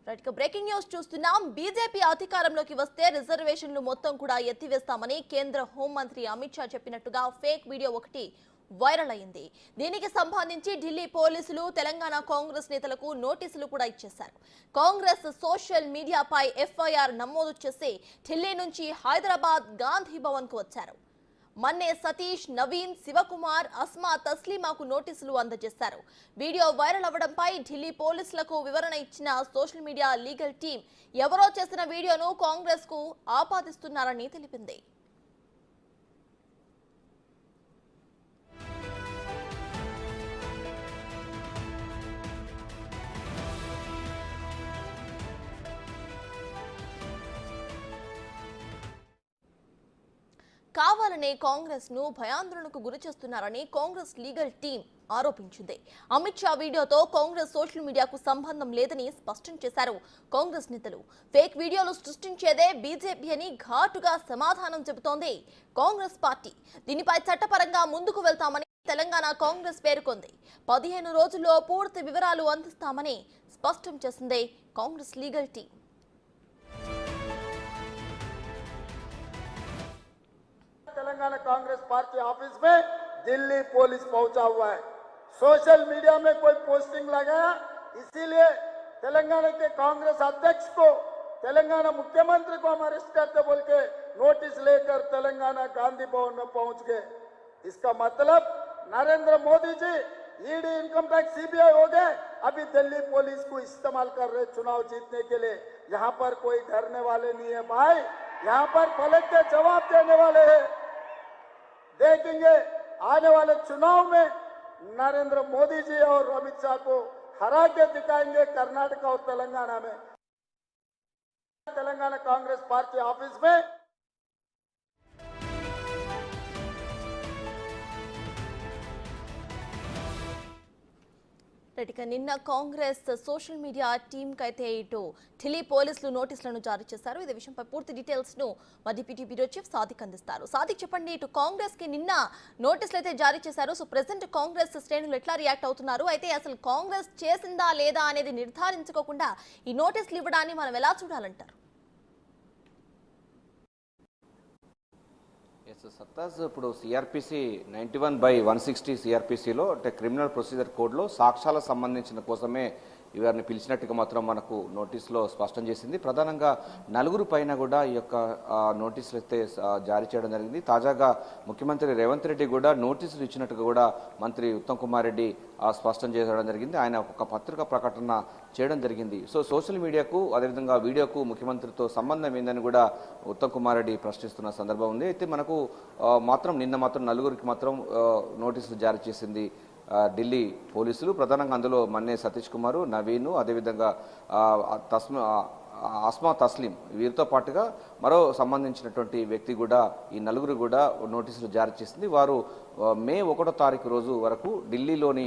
Right breaking news చూస్తున్నాం. BJP అధికారంలోకి వస్తే రిజర్వేషన్లు మొత్తం కూడా ఎత్తివేస్తామని కేంద్ర హోంమంత్రి అమిత్ షా చెప్పినట్టుగా ఫేక్ వీడియో ఒకటి వైరల్ అయింది. దీనికి సంబంధించి ఢిల్లీ పోలీసులు తెలంగాణ కాంగ్రెస్ నేతలకు నోటీసులు కూడా ఇచ్చేశారు. కాంగ్రెస్ సోషల్ మీడియాపై ఎఫ్ఐఆర్ నమోదు చేసి ఢిల్లీ నుంచి హైదరాబాద్ గాంధీ భవన్ కు వచ్చారు. మన్నే సతీష్, నవీన్, శివకుమార్, అస్మా తస్లీమాకు నోటీసులు అందజేశారు. వీడియో వైరల్ అవ్వడంపై ఢిల్లీ పోలీసులకు వివరణ ఇచ్చిన సోషల్ మీడియా లీగల్ టీం ఎవరో చేసిన వీడియోను కాంగ్రెస్ కు ఆపాదిస్తున్నారని తెలిపింది. కావాలనే కాంగ్రెస్ ను భయాందోళనకు గురి చేస్తున్నారని కాంగ్రెస్ లీగల్ టీం ఆరోపించింది. అమిత్ షా వీడియోతో కాంగ్రెస్ సోషల్ మీడియాకు సంబంధం లేదని స్పష్టం చేశారు కాంగ్రెస్ నేతలు. ఫేక్ వీడియోలు సృష్టించేదే బీజేపీ అని ఘాటుగా సమాధానం చెబుతోంది కాంగ్రెస్ పార్టీ. దీనిపై చట్టపరంగా ముందుకు వెళ్తామని తెలంగాణ కాంగ్రెస్ పేర్కొంది. 15 రోజుల్లో పూర్తి వివరాలు అందిస్తామని స్పష్టం చేసింది Congress legal team. Telangana Congress party office में दिल्ली पुलिस पहुंचा हुआ है। सोशल मीडिया में कोई पोस्टिंग लगाया, इसीलिए तेलंगाना के कांग्रेस अध्यक्ष को, तेलंगाना मुख्यमंत्री को हम अरेस्ट करते बोल के नोटिस लेकर तेलंगाना गांधी भवन में पहुंच गए। इसका मतलब Narendra Modi ji ED, income tax, CBI हो गए, अभी दिल्ली पुलिस को इस्तेमाल कर रहे चुनाव जीतने के लिए। यहाँ पर कोई डरने वाले नहीं है भाई, यहाँ पर पलट के जवाब देने वाले हैं। देखेंगे आने वाले चुनाव में नरेंद्र मोदी जी और अमित शाह को हरा के दिखाएंगे कर्नाटक और तेलंगाना में। तेलंगाना कांग्रेस पार्टी ऑफिस में నిన్న కాంగ్రెస్ సోషల్ మీడియా టీం కైతే ఇటు ఢిల్లీ పోలీసులు నోటీసులను జారీ చేశారు. ఇదే విషయంపై పూర్తి డీటెయిల్స్ ను మా డిప్యూటీ బ్యూరో చీఫ్ సాదిక్ అందిస్తారు. సాదిక్, చెప్పండి, ఇటు కాంగ్రెస్ కి నిన్న నోటీసులు అయితే జారీ చేశారు. సో ప్రెసెంట్ కాంగ్రెస్ శ్రేణులు ఎట్లా రియాక్ట్ అవుతున్నారు? అయితే అసలు కాంగ్రెస్ చేసిందా లేదా అనేది నిర్ధారించుకోకుండా ఈ నోటీసులు ఇవ్వడాన్ని మనం ఎలా చూడాలంటారు? సత్తాజ్, ఇప్పుడు సిఆర్పిసి 91/160 సిఆర్పిసిలో అంటే క్రిమినల్ ప్రొసీజర్ కోడ్లో సాక్ష్యాలకు సంబంధించిన కోసమే ఇవన్నీ పిలిచినట్టుగా మాత్రం మనకు నోటీసులో స్పష్టం చేసింది. ప్రధానంగా 4 పైన కూడా ఈ యొక్క నోటీసులు అయితే జారీ చేయడం జరిగింది. తాజాగా ముఖ్యమంత్రి రేవంత్ రెడ్డి కూడా నోటీసులు ఇచ్చినట్టుగా కూడా మంత్రి ఉత్తమ్ కుమార్ రెడ్డి స్పష్టం చేయడం జరిగింది. ఆయన ఒక పత్రికా ప్రకటన చేయడం జరిగింది. సో సోషల్ మీడియాకు అదేవిధంగా వీడియోకు ముఖ్యమంత్రితో సంబంధం ఏందని కూడా ఉత్తమ్ కుమార్ రెడ్డి ప్రశ్నిస్తున్న సందర్భం ఉంది. అయితే మనకు నిన్న మాత్రం 4కి మాత్రం నోటీసులు జారీ చేసింది ఢిల్లీ పోలీసులు. ప్రధానంగా అందులో మన్నే సతీష్ కుమారు, నవీను, అదేవిధంగా అస్మా తస్లీం, వీరితో పాటుగా మరో సంబంధించినటువంటి వ్యక్తి కూడా ఈ 4 కూడా నోటీసులు జారీ చేసింది. వారు మే 1వ తారీఖు రోజు వరకు ఢిల్లీలోని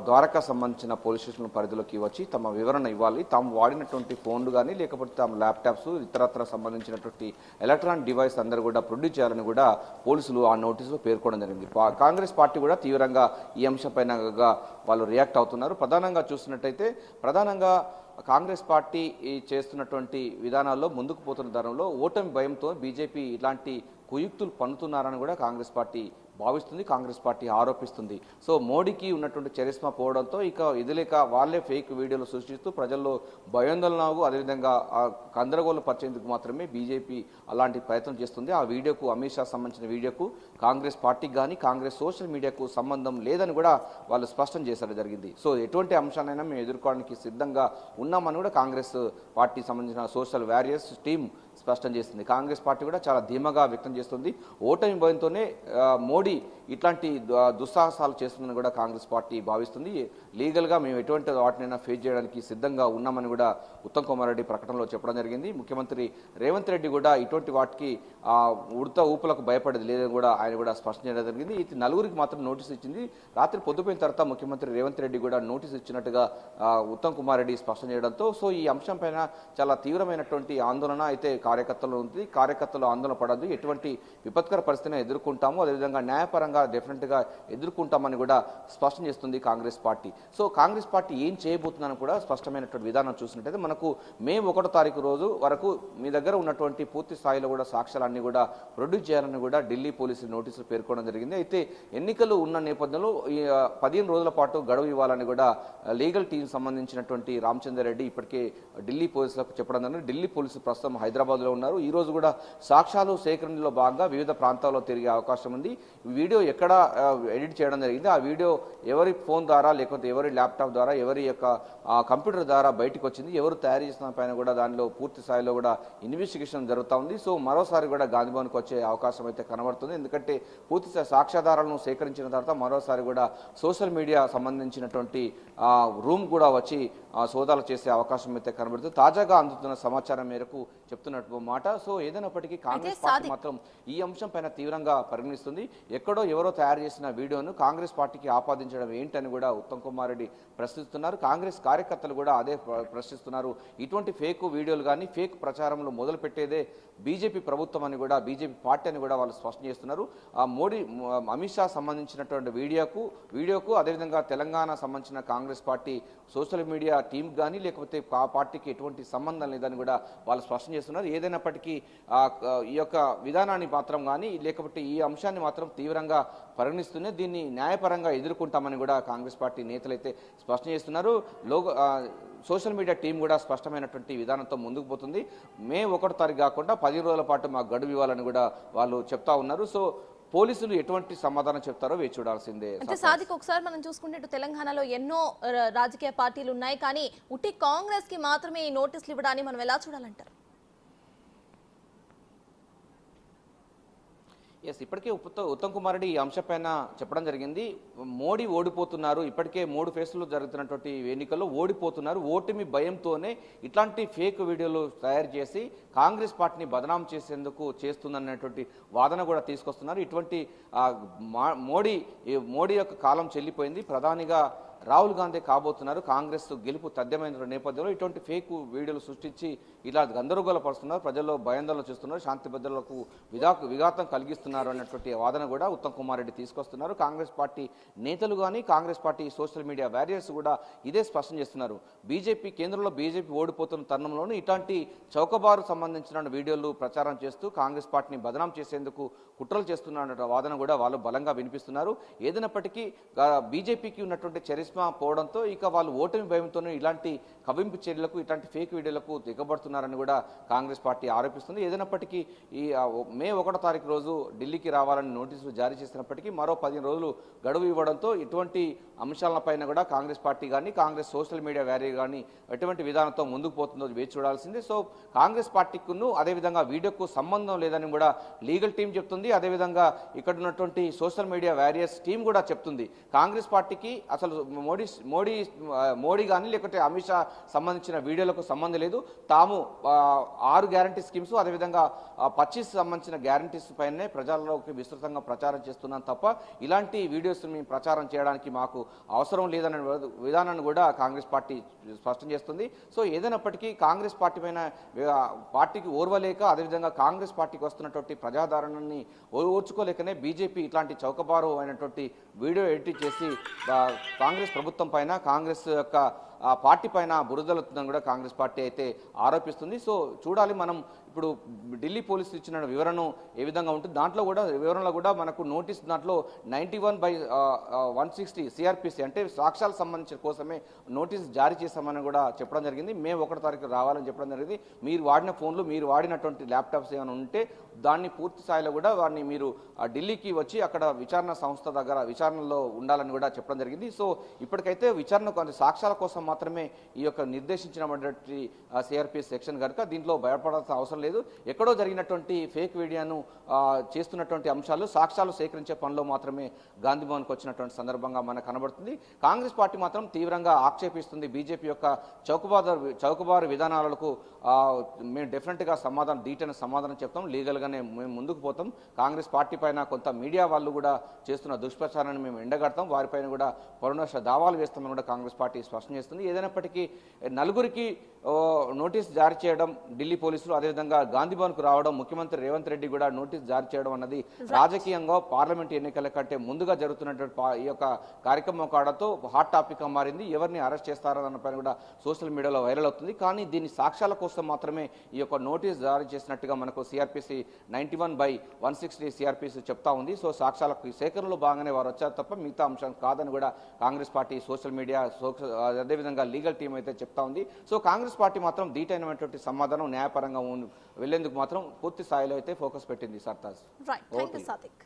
ద్వారకా సంబంధించిన పోలీస్ స్టేషన్ పరిధిలోకి వచ్చి తమ వివరణ ఇవ్వాలి. తాము వాడినటువంటి ఫోన్లు కానీ లేకపోతే తమ ల్యాప్టాప్స్ ఇతరత్ర సంబంధించినటువంటి ఎలక్ట్రానిక్ డివైస్ అందరూ కూడా ప్రొడ్యూస్ చేయాలని కూడా పోలీసులు ఆ నోటీసులో పేర్కొనడం జరిగింది. కాంగ్రెస్ పార్టీ కూడా తీవ్రంగా ఈ అంశంపైన వాళ్ళు రియాక్ట్ అవుతున్నారు. ప్రధానంగా చూసినట్టయితే కాంగ్రెస్ పార్టీ చేస్తున్నటువంటి విధానాల్లో ముందుకు పోతున్న ధరంలో ఓటమి భయంతో బీజేపీ ఇలాంటి కుయుక్తులు పన్నుతున్నారని కూడా కాంగ్రెస్ పార్టీ భావిస్తుంది, కాంగ్రెస్ పార్టీ ఆరోపిస్తుంది. సో మోడీకి ఉన్నటువంటి చరిస్మా పోవడంతో ఇక ఎదులేక వాళ్ళే ఫేక్ వీడియోలు సృష్టిస్తూ ప్రజల్లో భయాందోళనకు అదేవిధంగా గందరగోళం పరిచేందుకు మాత్రమే బీజేపీ అలాంటి ప్రయత్నం చేస్తుంది. ఆ వీడియోకు, అమిత్ షా సంబంధించిన వీడియోకు కాంగ్రెస్ పార్టీకి కానీ కాంగ్రెస్ సోషల్ మీడియాకు సంబంధం లేదని కూడా వాళ్ళు స్పష్టం చేశారు జరిగింది. సో ఎటువంటి అంశాలైనా మేము ఎదుర్కోవడానికి సిద్ధంగా ఉన్నామని కూడా కాంగ్రెస్ పార్టీ సంబంధించిన సోషల్ వారియర్స్ టీం స్పష్టం చేస్తుంది. కాంగ్రెస్ పార్టీ కూడా చాలా ధీమాగా వ్యక్తం చేస్తుంది. ఓటమి భయంతోనే మోడీ ఇట్లాంటి దుస్సాహసాలు చేస్తుందని కూడా కాంగ్రెస్ పార్టీ భావిస్తుంది. లీగల్గా మేము ఎటువంటి వాటినైనా ఫేస్ చేయడానికి సిద్ధంగా ఉన్నామని కూడా ఉత్తమ్ కుమార్ రెడ్డి ప్రకటనలో చెప్పడం జరిగింది. ముఖ్యమంత్రి రేవంత్ రెడ్డి కూడా ఇటువంటి వాటికి ఉడత ఊపులకు భయపడేది లేదని కూడా ఆయన కూడా స్పష్టం చేయడం జరిగింది. ఇది 4కి మాత్రం నోటీసు ఇచ్చింది. రాత్రి పొద్దుపోయిన తర్వాత ముఖ్యమంత్రి రేవంత్ రెడ్డి కూడా నోటీసు ఇచ్చినట్టుగా ఉత్తమ్ కుమార్ రెడ్డి స్పష్టం చేయడంతో సో ఈ అంశం పైన చాలా తీవ్రమైనటువంటి ఆందోళన అయితే కార్యకర్తలు ఉంది. కార్యకర్తలు ఆందోళన పడద్దు, ఎటువంటి విపత్కర పరిస్థితిని ఎదుర్కొంటాము, అదేవిధంగా న్యాయపరంగా డెఫినెట్గా ఎదుర్కొంటామని కూడా స్పష్టం చేస్తుంది Congress party. So Congress party ఏం చేయబోతుందని కూడా స్పష్టమైనటువంటి విధానం చూసినట్టయితే మనకు మే 1వ తారీఖు రోజు వరకు మీ దగ్గర ఉన్నటువంటి పూర్తి స్థాయిలో కూడా సాక్ష్యాలన్నీ కూడా ప్రొడ్యూస్ చేయాలని కూడా ఢిల్లీ పోలీసులు నోటీసులు పేర్కొనడం జరిగింది. అయితే ఎన్నికలు ఉన్న నేపథ్యంలో ఈ 15 రోజుల పాటు గడువు ఇవ్వాలని కూడా లీగల్ టీం సంబంధించినటువంటి రామచందర్ రెడ్డి ఇప్పటికే ఢిల్లీ పోలీసులకు చెప్పడం జరిగింది. ఢిల్లీ పోలీసులు ప్రస్తుతం హైదరాబాద్లో ఉన్నారు. ఈ రోజు కూడా సాక్ష్యాలు సేకరణలో భాగంగా వివిధ ప్రాంతాల్లో తిరిగే అవకాశం ఉంది. వీడియో ఎక్కడ ఎడిట్ చేయడం జరిగింది, ఆ వీడియో ఎవరి ఫోన్ ద్వారా లేకపోతే ఎవరి ల్యాప్టాప్ ద్వారా ఎవరి యొక్క కంప్యూటర్ ద్వారా బయటకు వచ్చింది, ఎవరు తయారు చేసిన పైన కూడా దానిలో పూర్తి స్థాయిలో కూడా ఇన్వెస్టిగేషన్ జరుగుతూ ఉంది. సో మరోసారి కూడా గాంధీ భవన్కి వచ్చే అవకాశం అయితే కనబడుతుంది. ఎందుకంటే పూర్తి సాక్ష్యాధారాలను సేకరించిన తర్వాత మరోసారి కూడా సోషల్ మీడియా సంబంధించినటువంటి రూమ్ కూడా వచ్చి సోదాలు చేసే అవకాశం అయితే కనబడుతుంది. తాజాగా అందుతున్న సమాచారం మేరకు చెప్తున్నట్టు మాట. సో ఏదైనప్పటికీ కాంగ్రెస్ పార్టీ మాత్రం ఈ అంశం పైన తీవ్రంగా పరిగణిస్తుంది. ఎక్కడో ఎవరో తయారు చేసిన వీడియోను కాంగ్రెస్ పార్టీకి ఆపాదించడం ఏంటని కూడా ఉత్తమ్ కుమార్ రెడ్డి ప్రశ్నిస్తున్నారు. కాంగ్రెస్ కార్యకర్తలు కూడా అదే ప్రశ్నిస్తున్నారు. ఇటువంటి ఫేక్ వీడియోలు కానీ ఫేక్ ప్రచారంలో మొదలు పెట్టేదే బీజేపీ ప్రభుత్వం అని కూడా, బీజేపీ పార్టీ అని కూడా వాళ్ళు స్పష్టం చేస్తున్నారు. మోడీ అమిత్ షా సంబంధించినటువంటి వీడియోకు అదేవిధంగా తెలంగాణ సంబంధించిన Congress party social media team కానీ లేకపోతే ఆ పార్టీకి ఎటువంటి సంబంధం లేదని కూడా వాళ్ళు స్పష్టం చేస్తున్నారు. ఏదైనప్పటికీ ఈ యొక్క విధానాన్ని మాత్రం కానీ లేకపోతే ఈ అంశాన్ని మాత్రం తీవ్రంగా పరిగణిస్తూనే దీన్ని న్యాయపరంగా ఎదుర్కొంటామని కూడా కాంగ్రెస్ పార్టీ నేతలైతే స్పష్టం చేస్తున్నారు. సోషల్ మీడియా టీం కూడా స్పష్టమైనటువంటి విధానంతో ముందుకు పోతుంది. మే 1వ తారీఖు కాకుండా 10 రోజుల పాటు మాకు గడువు ఇవ్వాలని కూడా వాళ్ళు చెప్తా ఉన్నారు. సో పోలీసులు ఎటువంటి సమాధానం చెప్తారో వేచి చూడాల్సిందే. అంటే సాదిక్, ఒకసారి మనం చూసుకుంటే ఇటు తెలంగాణలో ఎన్నో రాజకీయ పార్టీలు ఉన్నాయి, కానీ ఉట్టి కాంగ్రెస్ కి మాత్రమే ఈ నోటీసులు ఇవ్వడాన్ని మనం ఎలా చూడాలంటారు? ఎస్, ఇప్పటికే ఉత్తమ్ కుమార్ రెడ్డి ఈ అంశంపైన చెప్పడం జరిగింది. మోడీ ఓడిపోతున్నారు, ఇప్పటికే 3 ఫేజ్లో జరుగుతున్నటువంటి ఎన్నికల్లో ఓడిపోతున్నారు, ఓటమి భయంతోనే ఇట్లాంటి ఫేక్ వీడియోలు తయారు చేసి కాంగ్రెస్ పార్టీని బదనాం చేసేందుకు చేస్తుందన్నటువంటి వాదన కూడా తీసుకొస్తున్నారు. ఇటువంటి మోడీ యొక్క కాలం చెల్లిపోయింది, ప్రధానిగా రాహుల్ గాంధీ కాబోతున్నారు, కాంగ్రెస్ గెలుపు తథ్యమైన నేపథ్యంలో ఇటువంటి ఫేక్ వీడియోలు సృష్టించి ఇలా గందరగోళపరుస్తున్నారు, ప్రజల్లో భయాందోళన చేస్తున్నారు, శాంతి భద్రతలకు విఘాతం కలిగిస్తున్నారు అన్నటువంటి వాదన కూడా ఉత్తమ్ కుమార్ రెడ్డి తీసుకొస్తున్నారు. కాంగ్రెస్ పార్టీ నేతలు కానీ Congress party social media warriors కూడా ఇదే స్పష్టం చేస్తున్నారు. కేంద్రంలో బీజేపీ ఓడిపోతున్న తరుణంలోనూ ఇట్లాంటి చౌకబారు సంబంధించిన వీడియోలు ప్రచారం చేస్తూ కాంగ్రెస్ పార్టీని బదనాం చేసేందుకు కుట్రలు చేస్తున్న వాదన కూడా వాళ్ళు బలంగా వినిపిస్తున్నారు. ఏదైనప్పటికీ బీజేపీకి ఉన్నటువంటి చరిష్మా పోవడంతో ఇక వాళ్ళు ఓటమి భయంతోనే ఇలాంటి కవింపు చర్యలకు ఇట్లాంటి ఫేక్ వీడియోలకు దిగబడుతున్నారని కూడా కాంగ్రెస్ పార్టీ ఆరోపిస్తుంది. ఏదైనప్పటికీ ఈ మే 1వ తారీఖు రోజు ఢిల్లీకి రావాలని నోటీసులు జారీ చేసినప్పటికీ మరో 15 రోజులు గడువు ఇవ్వడంతో ఇటువంటి అంశాలపైన కూడా కాంగ్రెస్ పార్టీ కానీ కాంగ్రెస్ సోషల్ మీడియా వారియర్ కానీ ఎటువంటి విధానంతో ముందుకు పోతుందో వేచి చూడాల్సిందే. సో కాంగ్రెస్ పార్టీకును అదేవిధంగా వీడియోకు సంబంధం లేదని కూడా లీగల్ టీం చెప్తుంది. అదేవిధంగా ఇక్కడ ఉన్నటువంటి సోషల్ మీడియా వారియర్స్ టీం కూడా చెప్తుంది. కాంగ్రెస్ పార్టీకి అసలు మోడీ కానీ లేకపోతే అమిత్ షా సంబంధించిన వీడియోలకు సంబంధం లేదు. తాము 6 గ్యారంటీ స్కీమ్స్ అదేవిధంగా 25 సంబంధించిన గ్యారంటీస్ పైనే ప్రజల్లోకి విస్తృతంగా ప్రచారం చేస్తున్నాం తప్ప ఇలాంటి వీడియోస్ మేము ప్రచారం చేయడానికి మాకు అవసరం లేదనే విధానాన్ని కూడా కాంగ్రెస్ పార్టీ స్పష్టం చేస్తుంది. సో ఏదైనప్పటికీ కాంగ్రెస్ పార్టీ పైన పార్టీకి ఓర్వలేక అదేవిధంగా కాంగ్రెస్ పార్టీకి వస్తున్నటువంటి ప్రజాదరణని ఓర్చుకోలేకనే బీజేపీ ఇట్లాంటి చౌకబారు అయినటువంటి వీడియో ఎడిట్ చేసి కాంగ్రెస్ ప్రభుత్వం పైన కాంగ్రెస్ యొక్క పార్టీ పైన బురదలుతుందని కూడా కాంగ్రెస్ పార్టీ అయితే ఆరోపిస్తుంది. సో చూడాలి మనం ఇప్పుడు ఢిల్లీ పోలీసులు ఇచ్చిన వివరణ ఏ విధంగా ఉంటుంది. వివరణలో కూడా మనకు నోటీస్ దాంట్లో 91/160 సిఆర్పిసి అంటే సాక్ష్యాలకు సంబంధించిన కోసమే నోటీస్ జారీ చేశామని కూడా చెప్పడం జరిగింది. మే 1వ తారీఖు రావాలని చెప్పడం జరిగింది. మీరు వాడిన ఫోన్లు మీరు వాడినటువంటి ల్యాప్టాప్స్ ఏమైనా ఉంటే దాన్ని పూర్తి స్థాయిలో కూడా వాడిని మీరు ఢిల్లీకి వచ్చి అక్కడ విచారణ సంస్థ దగ్గర విచారణలో ఉండాలని కూడా చెప్పడం జరిగింది. సో ఇప్పటికైతే విచారణ సాక్ష్యాల కోసం మాత్రమే ఈ యొక్క నిర్దేశించినటువంటి సిఆర్పిఎస్ సెక్షన్ కనుక దీంట్లో భయపడాల్సిన అవసరం లేదు. ఎక్కడో జరిగినటువంటి ఫేక్ వీడియోను చేస్తున్నటువంటి అంశాలు సాక్ష్యాలు సేకరించే పనిలో మాత్రమే గాంధీ భవన్కి వచ్చినటువంటి సందర్భంగా మనకు కనబడుతుంది. కాంగ్రెస్ పార్టీ మాత్రం తీవ్రంగా ఆక్షేపిస్తుంది బీజేపీ యొక్క చౌకబారు విధానాలకు. మేము డెఫినెట్గా డీటెయిల్ సమాధానం చెప్తాం, లీగల్గానే మేము ముందుకు పోతాం. కాంగ్రెస్ పార్టీ పైన కొంత మీడియా వాళ్ళు కూడా చేస్తున్న దుష్ప్రచారాన్ని మేము ఎండగడతాం, వారిపైన కూడా పరుణోష దావాలు వేస్తామని కూడా కాంగ్రెస్ పార్టీ స్పష్టం చేస్తుంది. ఏదైనప్పటికీ నలుగురికి నోటీస్ జారీ చేయడం ఢిల్లీ పోలీసులు, అదేవిధంగా గాంధీ భవన్కు రావడం, ముఖ్యమంత్రి రేవంత్ రెడ్డి కూడా నోటీస్ జారీ చేయడం అన్నది రాజకీయంగా పార్లమెంట్ ఎన్నికల కంటే ముందుగా జరుగుతున్నటువంటి ఈ యొక్క కార్యక్రమం కావడంతో హాట్ టాపిక్ గా మారింది. ఎవరిని అరెస్ట్ చేస్తారన్న పైన కూడా సోషల్ మీడియాలో వైరల్ అవుతుంది. కానీ దీని సాక్ష్యాల కోసం మాత్రమే ఈ యొక్క నోటీస్ జారీ చేసినట్టుగా మనకు సిఆర్పిసి 91/160 సిఆర్పిసి చెప్తా ఉంది. సో సాక్ష్యాలకు సేకరణలో భాగంగానే వారు వచ్చారు తప్ప మిగతా అంశం కాదని కూడా కాంగ్రెస్ పార్టీ సోషల్ మీడియా అదేవిధంగా లీగల్ టీం అయితే చెప్తా ఉంది. సో కాంగ్రెస్ పార్టీ మాత్రం దీటైనటువంటి సమాధానం న్యాయపరంగా వెళ్లేందుకు మాత్రం పూర్తి స్థాయిలో అయితే ఫోకస్ పెట్టింది. సర్తాజ్. Right, thank you Sadiq.